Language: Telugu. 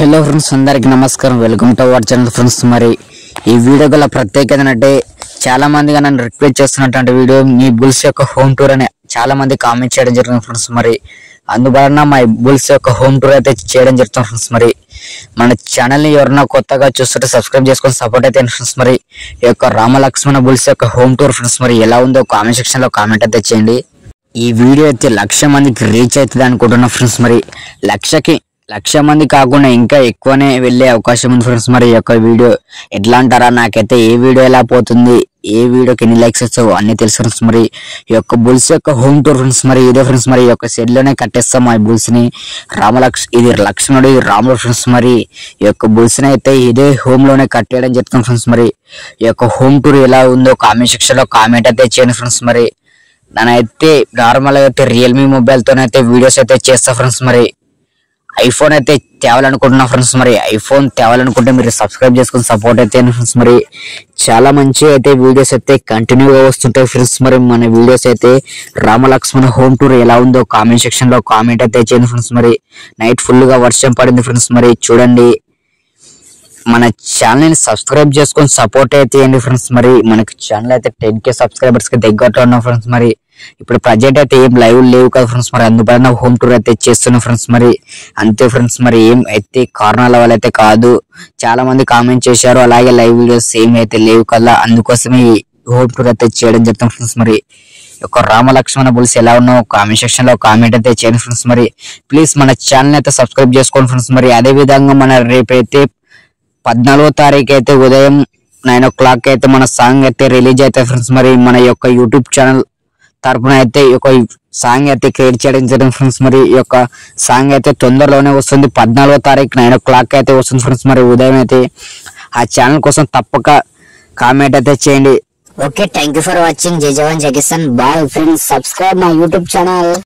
హలో ఫ్రెండ్స్, అందరికి నమస్కారం. Welcome to our channel friends. మరి ఈ వీడియో గల ప్రత్యేకత ఏంటంటే, చాలా మందిగా నన్ను రిక్వెస్ట్ చేస్తున్నటువంటి వీడియో మీ బుల్స్ యొక్క హోమ్ టూర్ అని చాలా మంది కామెంట్ చేయడం జరిగింది ఫ్రెండ్స్. మరి అందువలన మా బుల్స్ యొక్క హోమ్ టూర్ అయితే చేయడం జరుగుతుంది ఫ్రెండ్స్. మరి మన ఛానల్ని ఎవరైనా కొత్తగా చూస్తుంటే సబ్స్క్రైబ్ చేసుకొని సపోర్ట్ అయితే ఫ్రెండ్స్. మరి ఈ యొక్క రామలక్ష్మణ బుల్స్ యొక్క హోమ్ టూర్ ఫ్రెండ్స్ మరి ఎలా ఉందో కామెంట్ సెక్షన్ లో కామెంట్ అయితే చేయండి. ఈ వీడియో అయితే 1,00,000 మందికి రీచ్ అవుతుంది అనుకుంటున్నా ఫ్రెండ్స్. మరి 1,00,000 మంది కాకుండా ఇంకా ఎక్కువనే వెళ్ళే అవకాశం ఉంది ఫ్రెండ్స్. మరి ఈ యొక్క వీడియో ఎట్లా అంటారా, నాకైతే ఏ వీడియో ఎలా పోతుంది, ఏ వీడియోకి ఎన్ని లైక్స్ వచ్చావు అన్ని తెలుసు ఫ్రెండ్స్. మరి ఈ యొక్క బుల్స్ యొక్క హోమ్ టూర్ ఫ్రెండ్స్. మరి ఇదే ఫ్రెండ్స్, మరి ఈ యొక్క సెడ్ లోనే కట్టేస్తాం ఆ బుల్స్ ని. ఇది లక్ష్మణుడు, ఇది రాముడు ఫ్రెండ్స్. మరి ఈ యొక్క బుల్స్ ని అయితే ఇదే హోమ్ లోనే కట్టేయడం జరుగుతుంది ఫ్రెండ్స్. మరి ఈ యొక్క హోమ్ టూర్ ఎలా ఉందో కామెంట్ సెక్షన్ లో కామెంట్ అయితే చేయండి ఫ్రెండ్స్. మరి నేనైతే నార్మల్ గా అయితే రియల్మీ మొబైల్ తోనైతే వీడియోస్ అయితే చేస్తా ఫ్రెండ్స్. మరి ఐఫోన్ అయితే తేవాలనుకుంటున్నా ఫ్రెండ్స్. మరి ఐఫోన్ తేవాలనుకుంటే మీరు సబ్స్క్రైబ్ చేసుకుని సపోర్ట్ అయితే ఫ్రెండ్స్. మరి చాలా మంచి అయితే వీడియోస్ అయితే కంటిన్యూగా వస్తుంటాయి ఫ్రెండ్స్. మరి మన వీడియోస్ అయితే రామలక్ష్మణ హోమ్ టూర్ ఎలా ఉందో కామెంట్ సెక్షన్ లో కామెంట్ అయితే చేయండి ఫ్రెండ్స్. మరి నైట్ ఫుల్ గా వర్షం పడింది ఫ్రెండ్స్. మరి చూడండి, మన ఛానల్ ని సబ్స్క్రైబ్ చేసుకొని సపోర్ట్ అయితే చేయండి ఫ్రెండ్స్. మరి మనకి ఛానల్ అయితే 10K సబ్స్క్రైబర్స్ కి దగ్గరలో ఉన్నాం ఫ్రెండ్స్. మరి ఇప్పుడు ప్రజెంట్ అయితే ఏం లైవ్ లేవు కదా ఫ్రెండ్స్. మరి అందువల్ల హోమ్ టూర్ అయితే చేస్తున్నాం ఫ్రెండ్స్. మరి అంతే ఫ్రెండ్స్. మరి ఏం అయితే కారణాల వల్ల అయితే కాదు, చాలా మంది కామెంట్ చేశారు, అలాగే లైవ్ వీడియోస్ ఏం అయితే లేవు కదా, అందుకోసమే హోమ్ టూర్ అయితే చేయడం జరుగుతుంది ఫ్రెండ్స్. మరి ఒక రామలక్ష్మణ బుల్స్ ఎలా ఉన్నావు కామెంట్ సెక్షన్ లో కామెంట్ అయితే చేయండి ఫ్రెండ్స్. మరి ప్లీజ్ మన ఛానల్ అయితే సబ్స్క్రైబ్ చేసుకోండి ఫ్రెండ్స్. మరి అదే విధంగా మన రేపైతే 14వ తారీఖు అయితే ఉదయం 9 o'clock అయితే మన సాంగ్ అయితే రిలీజ్ అవుతాయి ఫ్రెండ్స్. మరి మన యొక్క యూట్యూబ్ ఛానల్ తరపున అయితే ఈ యొక్క సాంగ్ అయితే క్రియేట్ చేయడం జరిగింది ఫ్రెండ్స్. మరి ఈ యొక్క సాంగ్ అయితే తొందరలోనే వస్తుంది, 14వ తారీఖు 9 o'clock అయితే వస్తుంది ఫ్రెండ్స్. మరి ఉదయం అయితే ఆ ఛానల్ కోసం తప్పక కామెంట్ అయితే చేయండి. Okay, thank you for watching. జై జవాన్ జై కిసాన్. Bye friends, subscribe my YouTube channel.